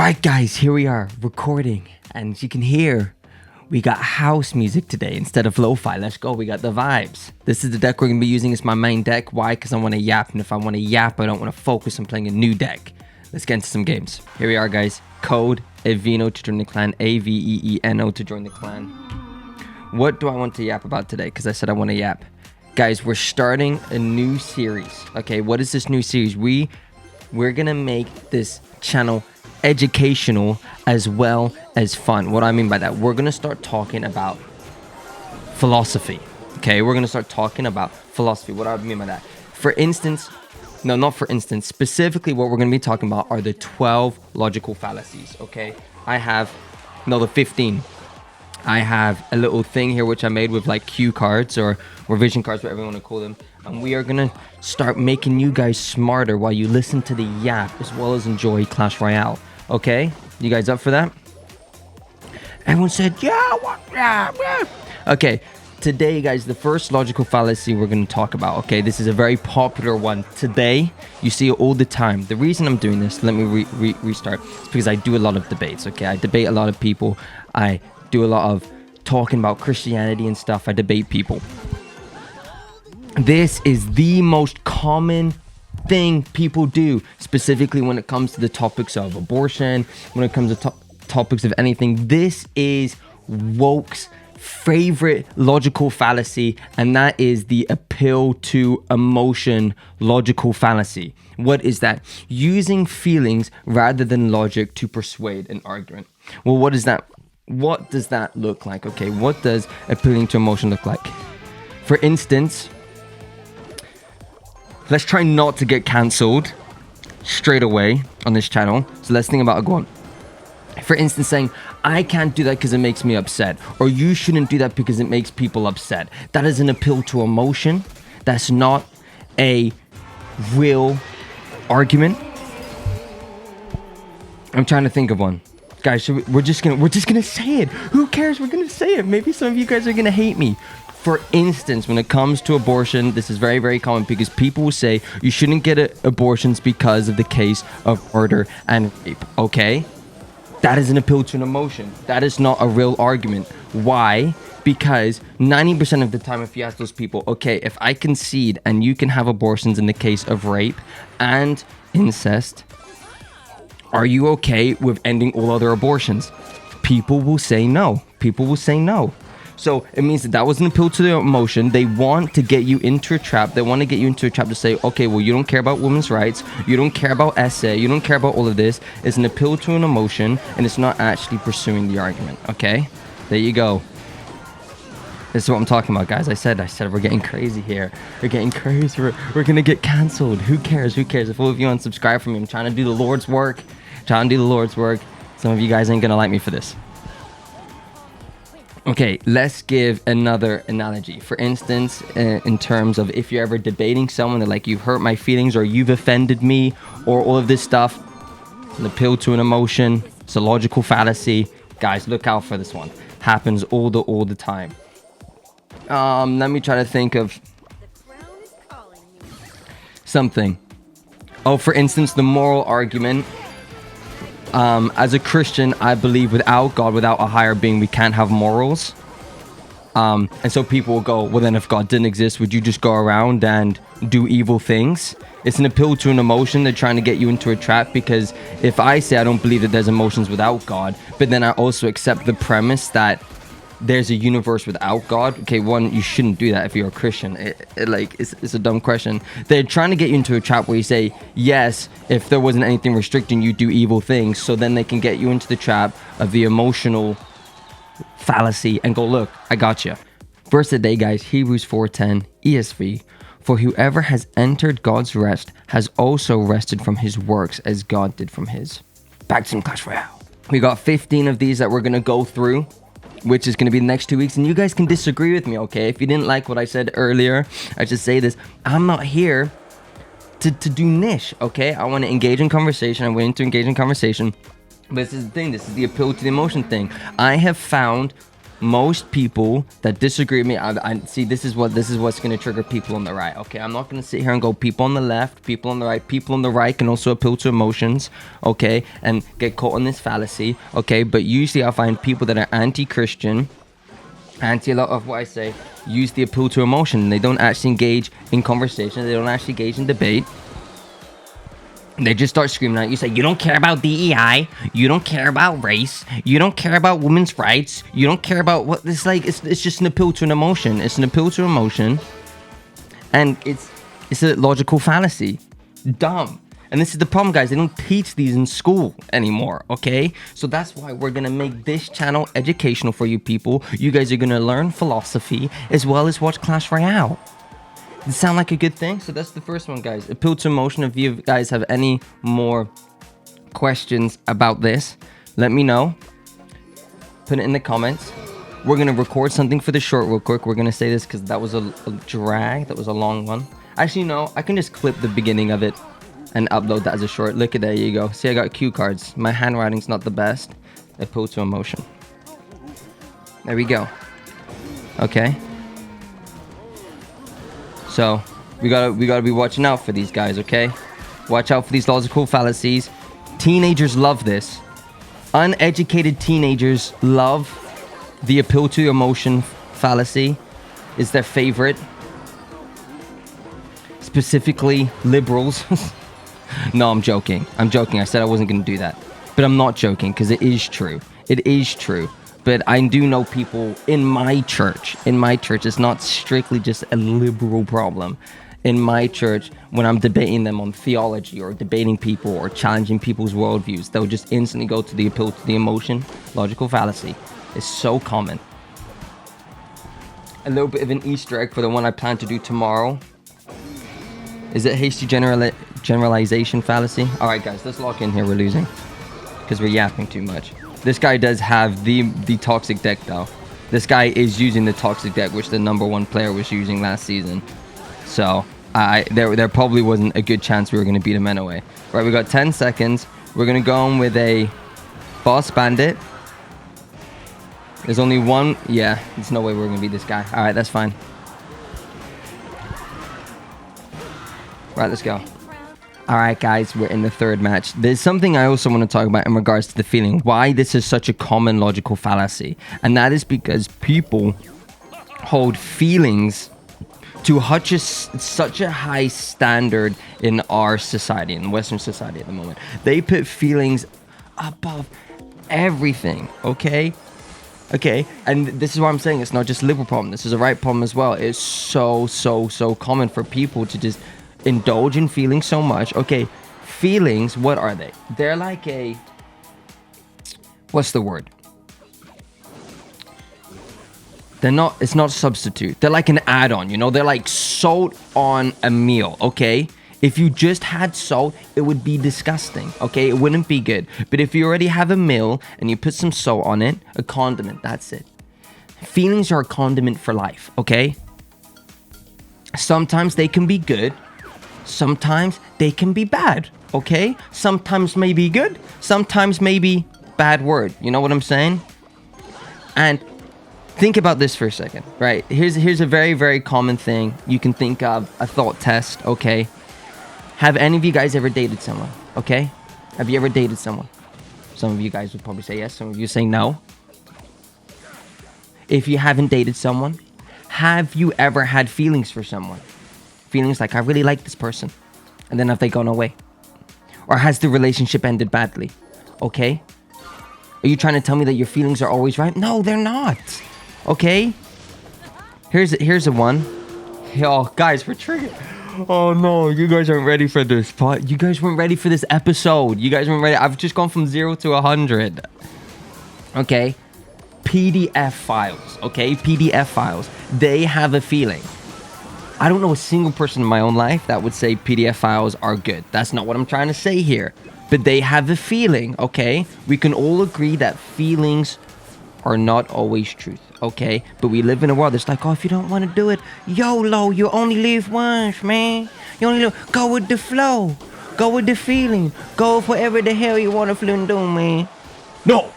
Right, guys, here we are recording, and as you can hear, we got house music today instead of lo-fi. Let's go. We got the vibes. This is the deck we're going to be using. It's my main deck. Why? Because I want to yap, and if I want to yap, I don't want to focus on playing a new deck. Let's get into some games. Here we are, guys. Code Aveeno to join the clan. Aveeno to join the clan. What do I want to yap about today? Because I said I want to yap. Guys, we're starting a new series. Okay, what is this new series? We're going to make this channel educational as well as fun. What do I mean by that? We're going to start talking about philosophy. Okay, we're going to start talking about philosophy. What do I mean by that? For instance, no, not for instance, specifically what we're going to be talking about are the 12 logical fallacies. Okay, the 15. I have a little thing here which I made with like cue cards or vision cards, whatever you want to call them. And we are going to start making you guys smarter while you listen to the yap as well as enjoy Clash Royale. Okay? You guys up for that? Everyone said, yeah. Okay. Today, guys, the first logical fallacy we're going to talk about. Okay? This is a very popular one. Today, you see it all the time. The reason I'm doing this, let me restart. It's because I do a lot of debates. Okay? I debate a lot of people. I do a lot of talking about Christianity and stuff. I debate people. This is the most common thing people do, specifically when it comes to the topics of abortion, when it comes to topics of anything. This is woke's favorite logical fallacy, and that is the appeal to emotion logical fallacy. What is that? Using feelings rather than logic to persuade an argument. Well, what does that look like? Okay, what does appealing to emotion look like? For instance, let's try not to get cancelled straight away on this channel. So let's think about it. Go on. For instance, saying, I can't do that because it makes me upset. Or you shouldn't do that because it makes people upset. That is an appeal to emotion. That's not a real argument. I'm trying to think of one. Guys, we're just gonna say it. Who cares? We're gonna say it. Maybe some of you guys are gonna hate me. For instance, when it comes to abortion, this is very, very common because people will say you shouldn't get abortions because of the case of murder and rape. Okay? That is an appeal to an emotion. That is not a real argument. Why? Because 90% of the time, if you ask those people, okay, if I concede and you can have abortions in the case of rape and incest, are you okay with ending all other abortions? People will say no. People will say no. So it means that was an appeal to their emotion. They want to get you into a trap. They want to get you into a trap to say, okay, well, you don't care about women's rights. You don't care about essay. You don't care about all of this. It's an appeal to an emotion, and it's not actually pursuing the argument. Okay? There you go. This is what I'm talking about, guys. I said we're getting crazy here. We're getting crazy. We're going to get canceled. Who cares? Who cares? If all of you unsubscribe from me, I'm trying to do the Lord's work. Some of you guys ain't going to like me for this. Okay, let's give another analogy. For instance, in terms of if you're ever debating someone that like you've hurt my feelings or you've offended me or all of this stuff, an appeal to an emotion, it's a logical fallacy. Guys, look out for this one. Happens all the time. Let me try to think of something. Oh, for instance, the moral argument. As a Christian, I believe without God, without a higher being, we can't have morals. And so people will go, well, then if God didn't exist, would you just go around and do evil things? It's an appeal to an emotion. They're trying to get you into a trap because if I say I don't believe that there's emotions without God, but then I also accept the premise that there's a universe without God. Okay, one, you shouldn't do that if you're a Christian. It's a dumb question. They're trying to get you into a trap where you say, yes, if there wasn't anything restricting you, do evil things. So then they can get you into the trap of the emotional fallacy and go, look, I got you. Verse of the day, guys, Hebrews 4:10, ESV. For whoever has entered God's rest has also rested from his works as God did from his. Back to some Clash Royale. We got 15 of these that we're going to go through, which is going to be the next 2 weeks. And you guys can disagree with me, okay? If you didn't like what I said earlier, I just say this. I'm not here to do niche, okay? I want to engage in conversation. I'm willing to engage in conversation. But this is the thing. This is the appeal to the emotion thing. I have found most people that disagree with me, I see this is what's going to trigger people on the right. Okay, I'm not going to sit here and go people on the left, people on the right. People on the right can also appeal to emotions, okay, and get caught in this fallacy, okay. But usually I find people that are anti-Christian, anti a lot of what I say, use the appeal to emotion. They don't actually engage in conversation. They don't actually engage in debate. They just start screaming at you, say, you don't care about DEI, you don't care about race, you don't care about women's rights, you don't care about what it's like. It's just an appeal to an emotion. It's an appeal to emotion, and it's a logical fallacy. Dumb. And this is the problem, guys. They don't teach these in school anymore, okay? So that's why we're gonna make this channel educational for you people. You guys are gonna learn philosophy as well as watch Clash Royale. Does it sound like a good thing? So that's the first one, guys. Appeal to emotion. If you guys have any more questions about this, let me know. Put it in the comments. We're going to record something for the short real quick. We're going to say this because that was a drag. That was a long one. Actually, no. I can just clip the beginning of it and upload that as a short. Look at that. There you go. See, I got cue cards. My handwriting's not the best. Appeal to emotion. There we go. Okay. So we gotta be watching out for these guys, okay? Watch out for these logical fallacies. Teenagers love this. Uneducated teenagers love the appeal to emotion fallacy. Is their favorite. Specifically liberals. No, I'm joking. I said I wasn't gonna do that, but I'm not joking because it is true. It is true. But I do know people in my church. It's not strictly just a liberal problem. In my church, when I'm debating them on theology or debating people or challenging people's worldviews, they'll just instantly go to the appeal to the emotion. Logical fallacy. It's so common. A little bit of an Easter egg for the one I plan to do tomorrow. Is it hasty generalization fallacy? All right, guys, let's lock in here. We're losing because we're yapping too much. This guy does have the toxic deck, though. This guy is using the toxic deck, which the #1 player was using last season. So there probably wasn't a good chance we were going to beat him anyway. Right, we got 10 seconds. We're going to go on with a boss bandit. There's only one. Yeah, there's no way we're going to beat this guy. All right, that's fine. Right, let's go. All right, guys, we're in the third match. There's something I also want to talk about in regards to the feeling. Why this is such a common logical fallacy. And that is because people hold feelings to such a high standard in our society, in Western society at the moment. They put feelings above everything, okay? Okay, and this is why I'm saying it's not just a liberal problem. This is a right problem as well. It's so common for people to just indulge in feelings so much. Okay, feelings, what are they? They're like a, what's the word? It's not a substitute. They're like an add-on, you know? They're like salt on a meal, okay? If you just had salt, it would be disgusting, okay? It wouldn't be good. But if you already have a meal and you put some salt on it, a condiment, that's it. Feelings are a condiment for life, okay? Sometimes they can be good. Sometimes they can be bad, okay? Sometimes maybe good, sometimes maybe bad word. You know what I'm saying? And think about this for a second, right? Here's a very common thing you can think of, a thought test, okay? Have any of you guys ever dated someone, okay? Have you ever dated someone? Some of you guys would probably say yes, some of you say no. If you haven't dated someone, have you ever had feelings for someone? Feelings like, I really like this person. And then have they gone away? Or has the relationship ended badly? Okay? Are you trying to tell me that your feelings are always right? No, they're not. Okay? Here's a one. Oh, guys, we're triggered. Oh, no. You guys aren't ready for this. You guys weren't ready for this episode. You guys weren't ready. I've just gone from 0 to 100. Okay? PDF files. Okay? PDF files. They have a feeling. I don't know a single person in my own life that would say PDF files are good. That's not what I'm trying to say here. But they have a feeling, okay? We can all agree that feelings are not always truth, okay? But we live in a world that's like, oh, if you don't want to do it, YOLO, you only live once, man. You only live. Go with the flow. Go with the feeling. Go with whatever the hell you want to do, man. No,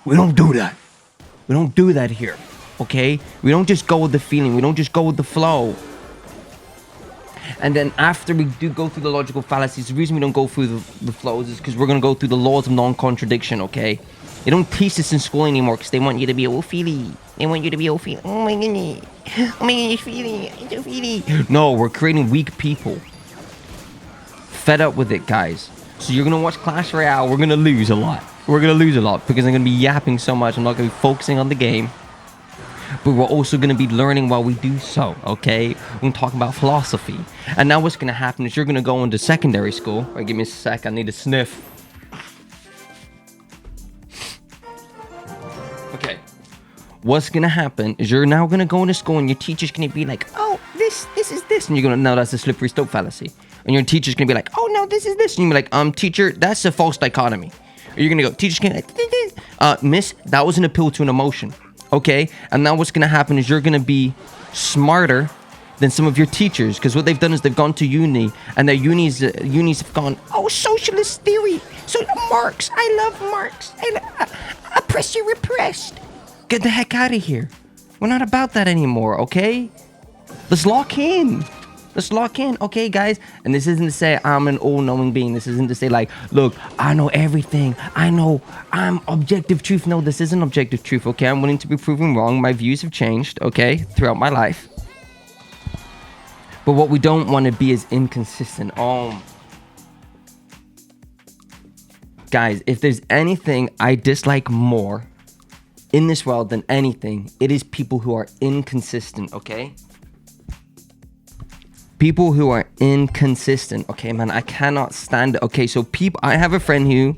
we don't do that. We don't do that here, okay? We don't just go with the feeling. We don't just go with the flow. And then after we do go through the logical fallacies, the reason we don't go through the flows is because we're going to go through the laws of non-contradiction, okay? They don't teach this in school anymore because they want you to be all feely. They want you to be all feely. Oh my goodness. Oh my goodness, feely. I'm so feely. No, we're creating weak people. Fed up with it, guys. So you're going to watch Clash Royale. We're going to lose a lot. We're going to lose a lot because I'm going to be yapping so much. I'm not going to be focusing on the game. But we're also going to be learning while we do so, okay? We're going to talk about philosophy. And now what's going to happen is you're going to go into secondary school. All right, give me a sec. I need a sniff. Okay. What's going to happen is you're now going to go into school and your teacher's going to be like, oh, this is this. And you're going to know that's a slippery slope fallacy. And your teacher's going to be like, oh, no, this is this. And you're going to be like, teacher, that's a false dichotomy. Or you're going to go, teacher's going to be like, miss, that was an appeal to an emotion. Okay, and now what's going to happen is you're going to be smarter than some of your teachers, because what they've done is they've gone to uni, and their unis have gone, oh, socialist theory, so Marx, I love Marx, oppress you repressed. Get the heck out of here. We're not about that anymore, okay? Let's lock in. Let's lock in, okay, guys? And this isn't to say I'm an all-knowing being. This isn't to say, like, look, I know everything. I know I'm objective truth. No, this isn't objective truth, okay? I'm willing to be proven wrong. My views have changed, okay, throughout my life. But what we don't want to be is inconsistent. Guys, if there's anything I dislike more in this world than anything, it is people who are inconsistent, okay? People who are inconsistent. Okay, man, I cannot stand it. Okay, so I have a friend who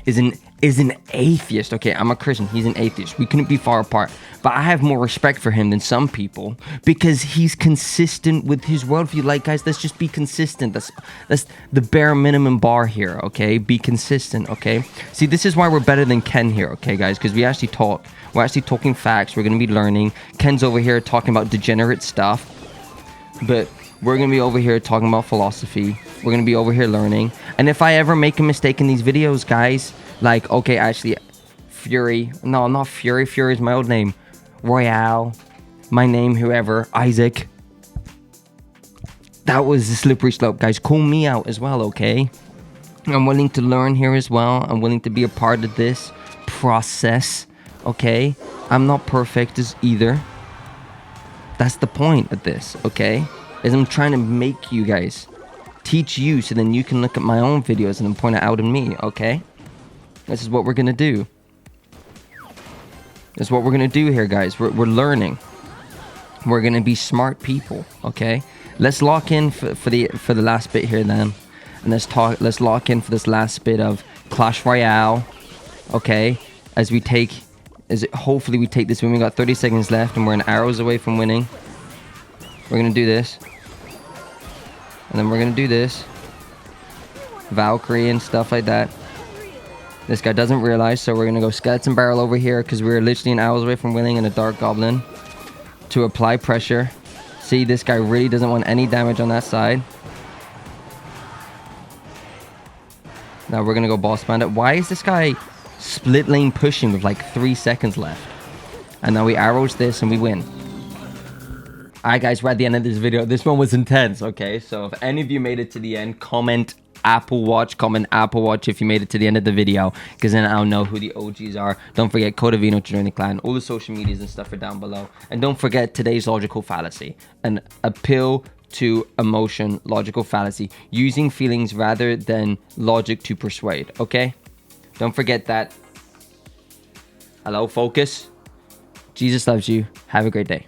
is an atheist. Okay, I'm a Christian. He's an atheist. We couldn't be far apart. But I have more respect for him than some people because he's consistent with his worldview. Like, guys, let's just be consistent. That's the bare minimum bar here, okay? Be consistent, okay? See, this is why we're better than Ken here, okay, guys? Because we actually talk. We're actually talking facts. We're going to be learning. Ken's over here talking about degenerate stuff. But we're going to be over here talking about philosophy. We're going to be over here learning. And if I ever make a mistake in these videos, guys, like, okay, actually, Fury. No, not Fury. Fury is my old name. Royale. My name, whoever. Isaac. That was the slippery slope, guys. Call me out as well, okay? I'm willing to learn here as well. I'm willing to be a part of this process, okay? I'm not perfect as either. That's the point of this, okay? Is I'm trying to make you guys, teach you, so then you can look at my own videos and then point it out in me, okay? This is what we're gonna do. This is what we're gonna do here, guys. We're learning. We're gonna be smart people, okay? Let's lock in for the last bit here then, and let's lock in for this last bit of Clash Royale, okay? Hopefully we take this win. We got 30 seconds left and we're an arrows away from winning. We're gonna do this. And then we're gonna do this. Valkyrie and stuff like that. This guy doesn't realize, so we're gonna go skeleton barrel over here because we're literally an arrows away from winning and a dark goblin to apply pressure. See, this guy really doesn't want any damage on that side. Now we're gonna go boss bandit. Why is this guy split lane pushing with like 3 seconds left? And now we arrows this and we win. Alright, guys, we're at the end of this video. This one was intense, okay? So if any of you made it to the end, comment Apple Watch if you made it to the end of the video, because then I'll know who the OGs are. Don't forget code Aveeno to join the clan. All the social medias and stuff are down below. And don't forget today's logical fallacy, an appeal to emotion logical fallacy, using feelings rather than logic to persuade, okay? Don't forget that. Hello, focus. Jesus loves you. Have a great day.